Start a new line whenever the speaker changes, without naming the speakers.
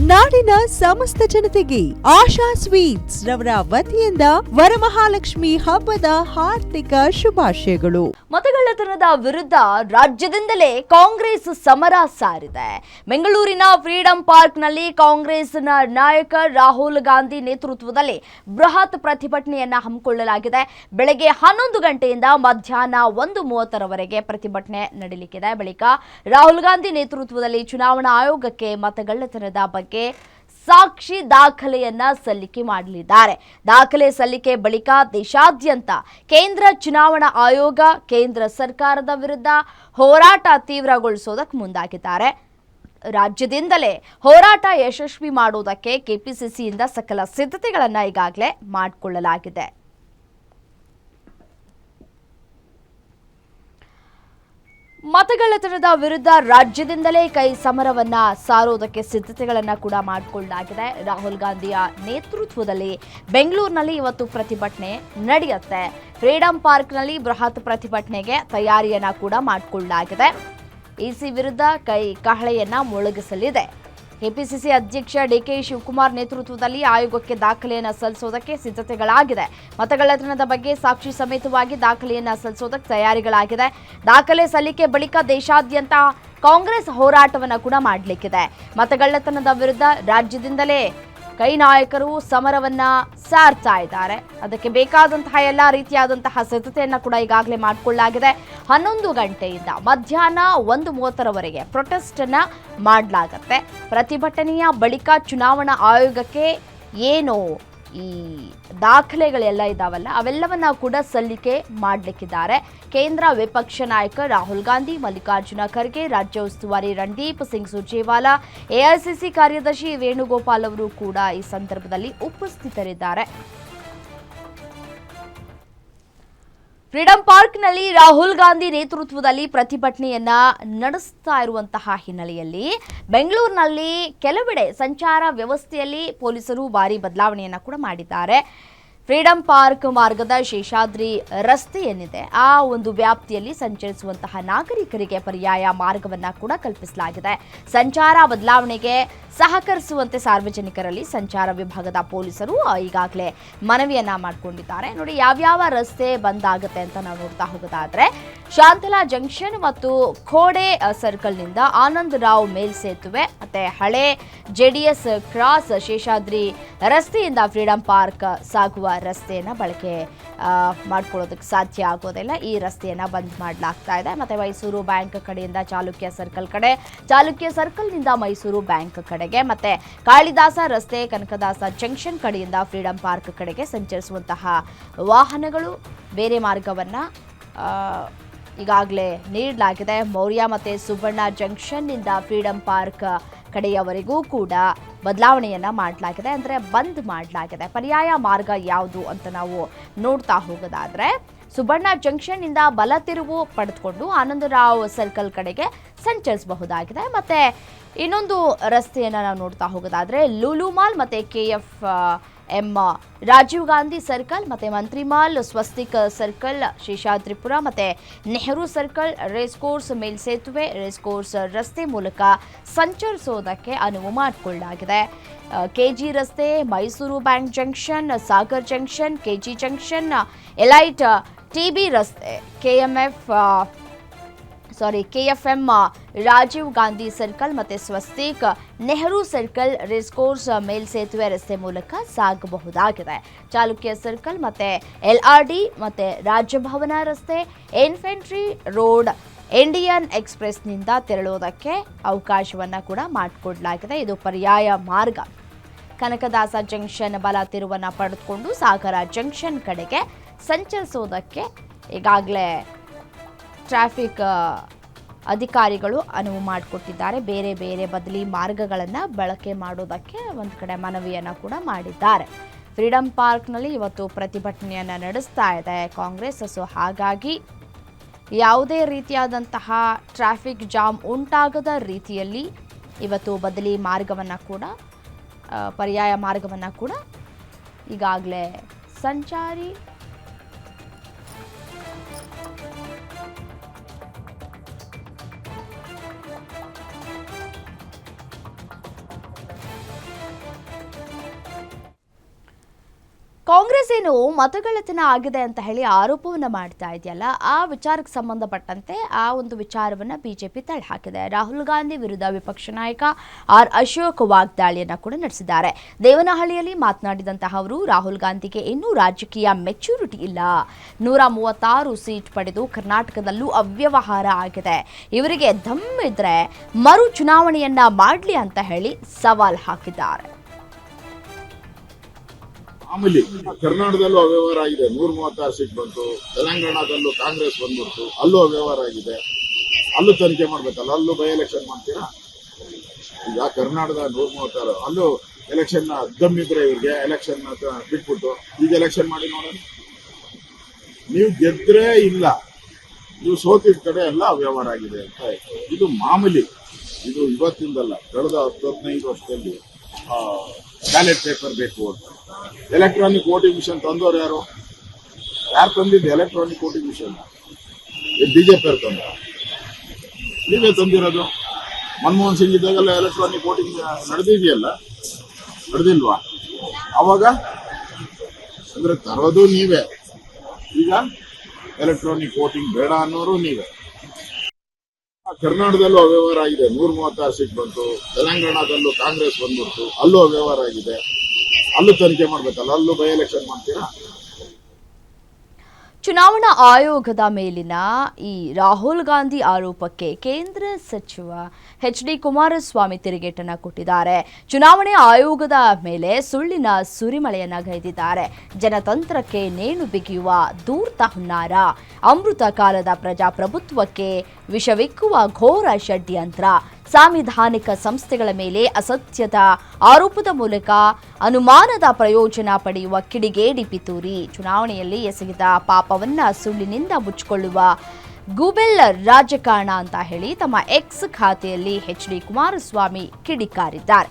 ನಾಡಿನ ಸಮಸ್ತ ಜನತೆಗೆ ಆಶಾ ಸ್ವೀಟ್ಸ್ ರವರ ವತಿಯಿಂದ ವರಮಹಾಲಕ್ಷ್ಮಿ ಹಬ್ಬದ ಹಾರ್ದಿಕ ಶುಭಾಶಯಗಳು.
ಮತಗಳ್ಳತನದ ವಿರುದ್ಧ ರಾಜ್ಯದಿಂದಲೇ ಕಾಂಗ್ರೆಸ್ ಸಮರ ಸಾರಿದೆ. ಬೆಂಗಳೂರಿನ ಫ್ರೀಡಂ ಪಾರ್ಕ್ನಲ್ಲಿ ಕಾಂಗ್ರೆಸ್ನ ನಾಯಕ ರಾಹುಲ್ ಗಾಂಧಿ ನೇತೃತ್ವದಲ್ಲಿ ಬೃಹತ್ ಪ್ರತಿಭಟನೆಯನ್ನ ಹಮ್ಮಿಕೊಳ್ಳಲಾಗಿದೆ. ಬೆಳಗ್ಗೆ 11 ಗಂಟೆಯಿಂದ ಮಧ್ಯಾಹ್ನ 1:30ರವರೆಗೆ ಪ್ರತಿಭಟನೆ ನಡೆಯಲಿದೆ. ಬಳಿಕ ರಾಹುಲ್ ಗಾಂಧಿ ನೇತೃತ್ವದಲ್ಲಿ ಚುನಾವಣಾ ಆಯೋಗಕ್ಕೆ ಮತಗಳ್ಳತನದ ಬಗ್ಗೆ ಸಾಕ್ಷಿ ದಾಖಲೆಯನ್ನ ಸಲ್ಲಿಕೆ ಮಾಡಲಿದ್ದಾರೆ. ದಾಖಲೆ ಸಲ್ಲಿಕೆ ಬಳಿಕ ದೇಶಾದ್ಯಂತ ಕೇಂದ್ರ ಚುನಾವಣಾ ಆಯೋಗ ಕೇಂದ್ರ ಸರ್ಕಾರದ ವಿರುದ್ಧ ಹೋರಾಟ ತೀವ್ರಗೊಳಿಸೋದಕ್ಕೆ ಮುಂದಾಗಿದ್ದಾರೆ. ರಾಜ್ಯದಿಂದಲೇ ಹೋರಾಟ ಯಶಸ್ವಿ ಮಾಡುವುದಕ್ಕೆ ಕೆಪಿಸಿಸಿಯಿಂದ ಸಕಲ ಸಿದ್ಧತೆಗಳನ್ನು ಈಗಾಗಲೇ ಮಾಡಿಕೊಳ್ಳಲಾಗಿದೆ. ಮತಗಳ್ಳತನದ ವಿರುದ್ಧ ರಾಜ್ಯದಿಂದಲೇ ಕೈ ಸಮರವನ್ನ ಸಾರುವುದಕ್ಕೆ ಸಿದ್ಧತೆಗಳನ್ನು ಕೂಡ ಮಾಡಿಕೊಳ್ಳಲಾಗಿದೆ. ರಾಹುಲ್ ಗಾಂಧಿಯ ನೇತೃತ್ವದಲ್ಲಿ ಬೆಂಗಳೂರಿನಲ್ಲಿ ಇವತ್ತು ಪ್ರತಿಭಟನೆ ನಡೆಯುತ್ತೆ. ಫ್ರೀಡಂ ಪಾರ್ಕ್ನಲ್ಲಿ ಬೃಹತ್ ಪ್ರತಿಭಟನೆಗೆ ತಯಾರಿಯನ್ನ ಕೂಡ ಮಾಡಿಕೊಳ್ಳಲಾಗಿದೆ. ಇಸಿ ವಿರುದ್ಧ ಕೈ ಕಹಳೆಯನ್ನ ಮೊಳಗಿಸಲಿದೆ. ಕೆಪಿಸಿಸಿ ಅಧ್ಯಕ್ಷ ಡಿಕೆ ಶಿವಕುಮಾರ್ ನೇತೃತ್ವದಲ್ಲಿ ಆಯೋಗಕ್ಕೆ ದಾಖಲೆಯನ್ನು ಸಲ್ಲಿಸೋದಕ್ಕೆ ಸಿದ್ಧತೆಗಳಾಗಿದೆ. ಮತಗಳ್ಳತನದ ಬಗ್ಗೆ ಸಾಕ್ಷಿ ಸಮೇತವಾಗಿ ದಾಖಲೆಯನ್ನು ಸಲ್ಲಿಸೋದಕ್ಕೆ ತಯಾರಿಗಳಾಗಿದೆ. ದಾಖಲೆ ಸಲ್ಲಿಕೆ ಬಳಿಕ ದೇಶಾದ್ಯಂತ ಕಾಂಗ್ರೆಸ್ ಹೋರಾಟವನ್ನು ಕೂಡ ಮಾಡಲಿಕ್ಕಿದೆ. ಮತಗಳ್ಳತನದ ವಿರುದ್ಧ ರಾಜ್ಯದಿಂದಲೇ ಕೈ ನಾಯಕರು ಸಮರವನ್ನ ಸಾರ್ತಾ ಇದ್ದಾರೆ. ಅದಕ್ಕೆ ಬೇಕಾದಂತಹ ಎಲ್ಲ ರೀತಿಯಾದಂತಹ ಸಿದ್ಧತೆಯನ್ನ ಕೂಡ ಈಗಾಗಲೇ ಮಾಡಿಕೊಳ್ಳಲಾಗಿದೆ. 11 ಗಂಟೆಯಿಂದ ಮಧ್ಯಾಹ್ನ 1:30ರವರೆಗೆ ಪ್ರೊಟೆಸ್ಟ್ ಅನ್ನ ಮಾಡಲಾಗುತ್ತೆ. ಪ್ರತಿಭಟನೆಯ ಬಳಿಕ ಚುನಾವಣಾ ಆಯೋಗಕ್ಕೆ ಏನು ಈ ದಾಖಲೆಗಳೆಲ್ಲ ಇದಾವಲ್ಲ ಅವೆಲ್ಲವನ್ನ ಕೂಡ ಸಲ್ಲಿಕೆ ಮಾಡಲಿಕ್ಕಿದ್ದಾರೆ. ಕೇಂದ್ರ ವಿಪಕ್ಷ ನಾಯಕ ರಾಹುಲ್ ಗಾಂಧಿ, ಮಲ್ಲಿಕಾರ್ಜುನ ಖರ್ಗೆ, ರಾಜ್ಯ ಉಸ್ತುವಾರಿ ರಣದೀಪ್ ಸಿಂಗ್ ಸುರ್ಜೇವಾಲಾ, ಎಐಸಿಸಿ ಕಾರ್ಯದರ್ಶಿ ವೇಣುಗೋಪಾಲ್ ಅವರು ಕೂಡ ಈ ಸಂದರ್ಭದಲ್ಲಿ ಉಪಸ್ಥಿತರಿದ್ದಾರೆ. ಫ್ರೀಡಂ ಪಾರ್ಕ್ನಲ್ಲಿ ರಾಹುಲ್ ಗಾಂಧಿ ನೇತೃತ್ವದಲ್ಲಿ ಪ್ರತಿಭಟನೆಯನ್ನ ನಡೆಸ್ತಾ ಇರುವಂತಹ ಹಿನ್ನೆಲೆಯಲ್ಲಿ ಬೆಂಗಳೂರಿನಲ್ಲಿ ಕೆಲವೆಡೆ ಸಂಚಾರ ವ್ಯವಸ್ಥೆಯಲ್ಲಿ ಪೊಲೀಸರು ಭಾರಿ ಬದಲಾವಣೆಯನ್ನ ಕೂಡ ಮಾಡಿದ್ದಾರೆ. ಫ್ರೀಡಂ ಪಾರ್ಕ್ ಮಾರ್ಗದ ಶೇಷಾದ್ರಿ ರಸ್ತೆ ಏನಿದೆ ಆ ಒಂದು ವ್ಯಾಪ್ತಿಯಲ್ಲಿ ಸಂಚರಿಸುವಂತಹ ನಾಗರಿಕರಿಗೆ ಪರ್ಯಾಯ ಮಾರ್ಗವನ್ನ ಕೂಡ ಕಲ್ಪಿಸಲಾಗಿದೆ. ಸಂಚಾರ ಬದಲಾವಣೆಗೆ ಸಹಕರಿಸುವಂತೆ ಸಾರ್ವಜನಿಕರಲ್ಲಿ ಸಂಚಾರ ವಿಭಾಗದ ಪೊಲೀಸರು ಈಗಾಗಲೇ ಮನವಿಯನ್ನ ಮಾಡಿಕೊಂಡಿದ್ದಾರೆ. ನೋಡಿ ಯಾವ್ಯಾವ ರಸ್ತೆ ಬಂದ್ ಆಗುತ್ತೆ ಅಂತ ನಾವು ನೋಡ್ತಾ ಹೋಗೋದಾದ್ರೆ ಶಾಂತಲಾ ಜಂಕ್ಷನ್ ಮತ್ತು ಖೋಡೆ ಸರ್ಕಲ್ನಿಂದ ಆನಂದ್ ರಾವ್ ಮೇಲ್ಸೇತುವೆ ಮತ್ತೆ ಹಳೆ ಜೆಡಿಎಸ್ ಕ್ರಾಸ್ ಶೇಷಾದ್ರಿ ರಸ್ತೆಯಿಂದ ಫ್ರೀಡಂ ಪಾರ್ಕ್ ಸಾಗುವ ರಸ್ತೆಯನ್ನ ಬಳಕೆ ಮಾಡ್ಕೊಳ್ಳೋದಕ್ಕೆ ಸಾಧ್ಯ ಆಗೋದಿಲ್ಲ. ಈ ರಸ್ತೆಯನ್ನ ಬಂದ್ ಮಾಡಲಾಗ್ತಾ ಇದೆ. ಮತ್ತೆ ಮೈಸೂರು ಬ್ಯಾಂಕ್ ಕಡೆಯಿಂದ ಚಾಲುಕ್ಯ ಸರ್ಕಲ್ ಕಡೆ, ಚಾಲುಕ್ಯ ಸರ್ಕಲ್ನಿಂದ ಮೈಸೂರು ಬ್ಯಾಂಕ್ ಕಡೆಗೆ, ಮತ್ತೆ ಕಾಳಿದಾಸ ರಸ್ತೆ ಕನಕದಾಸ ಜಂಕ್ಷನ್ ಕಡೆಯಿಂದ ಫ್ರೀಡಂ ಪಾರ್ಕ್ ಕಡೆಗೆ ಸಂಚರಿಸುವಂತಹ ವಾಹನಗಳು ಬೇರೆ ಮಾರ್ಗವನ್ನ ಈಗಾಗಲೇ ನೀಡಲಾಗಿದೆ. ಮೌರ್ಯ ಮತ್ತೆ ಸುಬ್ಬಣ್ಣ ಜಂಕ್ಷನ್ನಿಂದ ಫ್ರೀಡಂ ಪಾರ್ಕ್ ಕಡೆಯವರೆಗೂ ಕೂಡ ಬದಲಾವಣೆಯನ್ನ ಮಾಡಲಾಗಿದೆ, ಅಂದರೆ ಬಂದ್ ಮಾಡಲಾಗಿದೆ. ಪರ್ಯಾಯ ಮಾರ್ಗ ಯಾವುದು ಅಂತ ನಾವು ನೋಡ್ತಾ ಹೋಗೋದಾದ್ರೆ ಸುಬ್ಬಣ್ಣ ಜಂಕ್ಷನ್ ಇಂದ ಬಲ ತಿರುವು ಪಡೆದುಕೊಂಡು ಆನಂದರಾವ್ ಸರ್ಕಲ್ ಕಡೆಗೆ ಸಂಚರಿಸಬಹುದಾಗಿದೆ. ಮತ್ತೆ ಇನ್ನೊಂದು ರಸ್ತೆಯನ್ನ ನಾವು ನೋಡ್ತಾ ಹೋಗೋದಾದ್ರೆ ಲೂಲು ಮಾಲ್ ಮತ್ತೆ KFM ರಾಜೀವ್ ಗಾಂಧಿ ಸರ್ಕಲ್ ಮತ್ತೆ ಮಂತ್ರಿಮಾಲ್ ಸ್ವಸ್ತಿಕ್ ಸರ್ಕಲ್ ಶೇಷಾದ್ರಿಪುರ ಮತ್ತೆ ನೆಹರು ಸರ್ಕಲ್ ರೇಸ್ಕೋರ್ಸ್ ಮೇಲ್ಸೇತುವೆ ರೇಸ್ಕೋರ್ಸ್ ರಸ್ತೆ ಮೂಲಕ ಸಂಚರಿಸೋದಕ್ಕೆ ಅನುವು ಮಾಡಿಕೊಳ್ಳಲಾಗಿದೆ. KG ರಸ್ತೆ, Mysuru bank junction, Sagar junction, KG junction, elite TB ರಸ್ತೆ, KFM ರಾಜೀವ್ ಗಾಂಧಿ ಸರ್ಕಲ್ ಮತ್ತೆ ಸ್ವಸ್ತಿಕ್ ನೆಹರು ಸರ್ಕಲ್ ರೇಸ್ಕೋರ್ಸ್ ಮೇಲ್ಸೇತುವೆ ರಸ್ತೆ ಮೂಲಕ ಸಾಗಬಹುದಾಗಿದೆ. ಚಾಲುಕ್ಯ ಸರ್ಕಲ್ ಮತ್ತೆ LRD ಮತ್ತೆ ರಾಜಭವನ ರಸ್ತೆ, ಇನ್ಫೆಂಟ್ರಿ ರೋಡ್, ಇಂಡಿಯನ್ ಎಕ್ಸ್ಪ್ರೆಸ್ನಿಂದ ತೆರಳುವುದಕ್ಕೆ ಅವಕಾಶವನ್ನ ಕೂಡ ಮಾಡಿಕೊಡಲಾಗಿದೆ. ಇದು ಪರ್ಯಾಯ ಮಾರ್ಗ. ಕನಕದಾಸ ಜಂಕ್ಷನ್ ಬಲ ತಿರುವನ್ನ ಪಡೆದುಕೊಂಡು ಸಾಗರ ಜಂಕ್ಷನ್ ಕಡೆಗೆ ಸಂಚರಿಸೋದಕ್ಕೆ ಈಗಾಗಲೇ ಟ್ರಾಫಿಕ್ ಅಧಿಕಾರಿಗಳು ಅನುವು ಮಾಡಿಕೊಟ್ಟಿದ್ದಾರೆ. ಬೇರೆ ಬೇರೆ ಬದಲಿ ಮಾರ್ಗಗಳನ್ನು ಬಳಕೆ ಮಾಡೋದಕ್ಕೆ ಒಂದು ಕಡೆ ಮನವಿಯನ್ನು ಕೂಡ ಮಾಡಿದ್ದಾರೆ. ಫ್ರೀಡಂ ಪಾರ್ಕ್ನಲ್ಲಿ ಇವತ್ತು ಪ್ರತಿಭಟನೆಯನ್ನು ನಡೆಸ್ತಾ ಇದೆ ಕಾಂಗ್ರೆಸ್. ಸೊ ಹಾಗಾಗಿ ಯಾವುದೇ ರೀತಿಯಾದಂತಹ ಟ್ರಾಫಿಕ್ ಜಾಮ್ ಉಂಟಾಗದ ರೀತಿಯಲ್ಲಿ ಇವತ್ತು ಬದಲಿ ಮಾರ್ಗವನ್ನು ಕೂಡ ಪರ್ಯಾಯ ಮಾರ್ಗವನ್ನು ಕೂಡ ಈಗಾಗಲೇ ಸಂಚಾರಿ ಕಾಂಗ್ರೆಸ್ ಏನು ಮತಗಳ್ಳತನ ಆಗಿದೆ ಅಂತ ಹೇಳಿ ಆರೋಪವನ್ನ ಮಾಡ್ತಾ ಇದೆಯಲ್ಲ, ಆ ವಿಚಾರಕ್ಕೆ ಸಂಬಂಧಪಟ್ಟಂತೆ ಆ ಒಂದು ವಿಚಾರವನ್ನ ಬಿಜೆಪಿ ತಳ್ಳಿ ಹಾಕಿದೆ. ರಾಹುಲ್ ಗಾಂಧಿ ವಿರುದ್ಧ ವಿಪಕ್ಷ ನಾಯಕ ಆರ್ ಅಶೋಕ್ ವಾಗ್ದಾಳಿಯನ್ನ ಕೂಡ ನಡೆಸಿದ್ದಾರೆ. ದೇವನಹಳ್ಳಿಯಲ್ಲಿ ಮಾತನಾಡಿದಂತಹ ಅವರು, ರಾಹುಲ್ ಗಾಂಧಿಗೆ ಇನ್ನೂ ರಾಜಕೀಯ ಮೆಚುರಿಟಿ ಇಲ್ಲ, 136 ಸೀಟ್ ಪಡೆದು ಕರ್ನಾಟಕದಲ್ಲೂ ಅವ್ಯವಹಾರ ಆಗಿದೆ, ಇವರಿಗೆ ದಮ್ಮಿದ್ರೆ ಮರು ಚುನಾವಣೆಯನ್ನ ಮಾಡಲಿ ಅಂತ ಹೇಳಿ ಸವಾಲ್ ಹಾಕಿದ್ದಾರೆ.
ಮಾಮೂಲಿ ಕರ್ನಾಟಕದಲ್ಲೂ ಅವ್ಯವಹಾರ ಆಗಿದೆ, 136 ಸೀಟ್ ಬಂತು. ತೆಲಂಗಾಣದಲ್ಲೂ ಕಾಂಗ್ರೆಸ್ ಬಂದ್ಬಿಡ್ತು, ಅಲ್ಲೂ ಅವ್ಯವಹಾರ ಆಗಿದೆ, ಅಲ್ಲೂ ತನಿಖೆ ಮಾಡ್ಬೇಕಲ್ಲ, ಅಲ್ಲೂ ಬೈ ಎಲೆಕ್ಷನ್ ಮಾಡ್ತೀರಾ? ಈಗ ಕರ್ನಾಟಕದ 136 ಅಲ್ಲೂ ಎಲೆಕ್ಷನ್ ದಮ್ಮಿದ್ರೆ ಇವ್ರಿಗೆ ಎಲೆಕ್ಷನ್ ಬಿಟ್ಬಿಟ್ಟು ಈಗ ಎಲೆಕ್ಷನ್ ಮಾಡಿ ನೋಡೋಣ. ನೀವು ಗೆದ್ರೆ ಇಲ್ಲ, ನೀವು ಸೋತಿದ ಕಡೆ ಎಲ್ಲ ಅವ್ಯವಹಾರ ಆಗಿದೆ ಅಂತ ಆಯ್ತು. ಇದು ಮಾಮೂಲಿ, ಇದು ಇವತ್ತಿಂದಲ್ಲ, ಕಳೆದ 10-15 ವರ್ಷದಲ್ಲಿ ಬ್ಯಾಲೆಟ್ ಪೇಪರ್ ಬೇಕು ಅಂತ ಎಲೆಕ್ಟ್ರಾನಿಕ್ ವೋಟಿಂಗ್ ಮಿಷನ್ ತಂದವರು ಯಾರು ತಂದಿದ್ದು? ಎಲೆಕ್ಟ್ರಾನಿಕ್ ವೋಟಿಂಗ್ ಮಿಷನ್ ಬಿಜೆಪಿ ಅವ್ರು ತಂದ, ನೀವೇ ತಂದಿರೋದು. ಮನಮೋಹನ್ ಸಿಂಗ್ ಇದ್ದಾಗೆಲ್ಲ ಎಲೆಕ್ಟ್ರಾನಿಕ್ ವೋಟಿಂಗ್ ನಡೆದಿಲ್ವಾ? ಅವಾಗ ಅಂದ್ರೆ ತರೋದು ನೀವೇ, ಈಗ ಎಲೆಕ್ಟ್ರಾನಿಕ್ ವೋಟಿಂಗ್ ಬೇಡ ಅನ್ನೋರು ನೀವೇ. ಕರ್ನಾಟಕದಲ್ಲೂ ಅವ್ಯವಹಾರ ಆಗಿದೆ, 136 ಸೀಟ್ ಬಂತು. ತೆಲಂಗಾಣದಲ್ಲೂ ಕಾಂಗ್ರೆಸ್ ಬಂದ್ಬಿಡ್ತು, ಅಲ್ಲೂ ಅವ್ಯವಹಾರ ಆಗಿದೆ, ಅಲ್ಲೂ ತನಿಖೆ ಮಾಡ್ಬೇಕಲ್ಲ, ಅಲ್ಲೂ ಬೈ ಎಲೆಕ್ಷನ್ ಮಾಡ್ತೀರಾ?
ಚುನಾವಣಾ ಆಯೋಗದ ಮೇಲಿನ ಈ ರಾಹುಲ್ ಗಾಂಧಿ ಆರೋಪಕ್ಕೆ ಕೇಂದ್ರ ಸಚಿವ ಎಚ್.ಡಿ. ಕುಮಾರಸ್ವಾಮಿ ತಿರುಗೇಟನ್ನ ಕೊಟ್ಟಿದ್ದಾರೆ. ಚುನಾವಣೆ ಆಯೋಗದ ಮೇಲೆ ಸುಳ್ಳಿನ ಸುರಿಮಳೆಯನ್ನ ಗೈದಿದ್ದಾರೆ. ಜನತಂತ್ರಕ್ಕೆ ನೇಣು ಬಿಗಿಯುವ ಧೂರ್ತ ಹುನ್ನಾರ, ಅಮೃತ ಕಾಲದ ಪ್ರಜಾಪ್ರಭುತ್ವಕ್ಕೆ ವಿಷವಿಕ್ಕುವ ಘೋರ ಷಡ್ಯಂತ್ರ, ಸಾಂವಿಧಾನಿಕ ಸಂಸ್ಥೆಗಳ ಮೇಲೆ ಅಸತ್ಯದ ಆರೋಪದ ಮೂಲಕ ಅನುಮಾನದ ಪ್ರಯೋಜನ ಪಡೆಯುವ ಕಿಡಿಗೇಡಿ ಪಿತೂರಿ, ಚುನಾವಣೆಯಲ್ಲಿ ಎಸಗಿದ ಪಾಪವನ್ನ ಸುಳ್ಳಿನಿಂದ ಮುಚ್ಚಿಕೊಳ್ಳುವ ಗೂಬೆಲ್ ರಾಜಕಾರಣ ಅಂತ ಹೇಳಿ ತಮ್ಮ ಎಕ್ಸ್ ಖಾತೆಯಲ್ಲಿ ಎಚ್.ಡಿ. ಕುಮಾರಸ್ವಾಮಿ ಕಿಡಿಕಾರಿದ್ದಾರೆ.